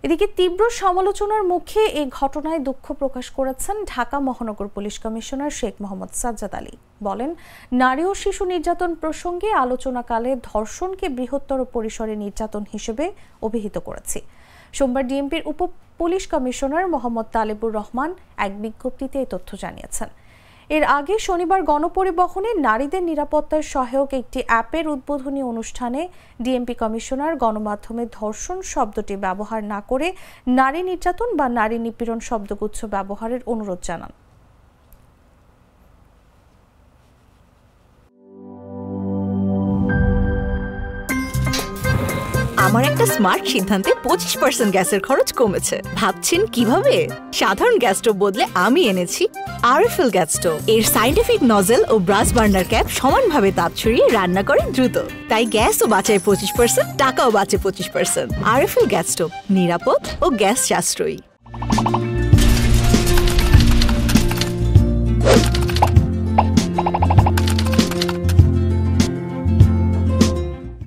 এদিকে তীব্র সমালোচনার মুখে এই ঘটনায় দুঃখ প্রকাশ করেছেন ঢাকা মহানগর পুলিশ কমিশনার শেখ মোহাম্মদ সাজ্জাদ আলী। বলেন, নারী ও শিশু নির্যাতন প্রসঙ্গে আলোচনাকালে ধর্ষণকে বৃহত্তর পরিসরে নির্যাতন হিসেবে অভিহিত করেছি। সোমবার ডিএমপির উপ পুলিশ কমিশনার মোহাম্মদ তালেবুর রহমান এক বিজ্ঞপ্তিতে এই তথ্য জানিয়েছেন। এর আগে শনিবার গণপরিবহনে নারীদের নিরাপত্তায় সহায়ক একটি অ্যাপের উদ্বোধনী অনুষ্ঠানে ডিএমপি কমিশনার গণমাধ্যমে ধর্ষণ শব্দটি ব্যবহার না করে নারী নির্যাতন বা নারী নিপীড়ন শব্দগুচ্ছ ব্যবহারের অনুরোধ জানান। আমার একটা স্মার্ট সিদ্ধান্তে 25% গ্যাসের খরচ কমেছে। ভাবছেন কিভাবে? সাধারণ গ্যাস স্টোভ বদলে আমি এনেছি আরএফএল গ্যাস স্টোভ। এর সাইন্টিফিক নজল ও ব্রাস বার্নার ক্যাপ সমানভাবে তাপ ছড়িয়ে রান্না করে দ্রুত, তাই গ্যাসও বাঁচায় 25%, টাকাও বাঁচে 25%। আরএফএল গ্যাস স্টোভ, নিরাপদ ও গ্যাস সাশ্রয়ী।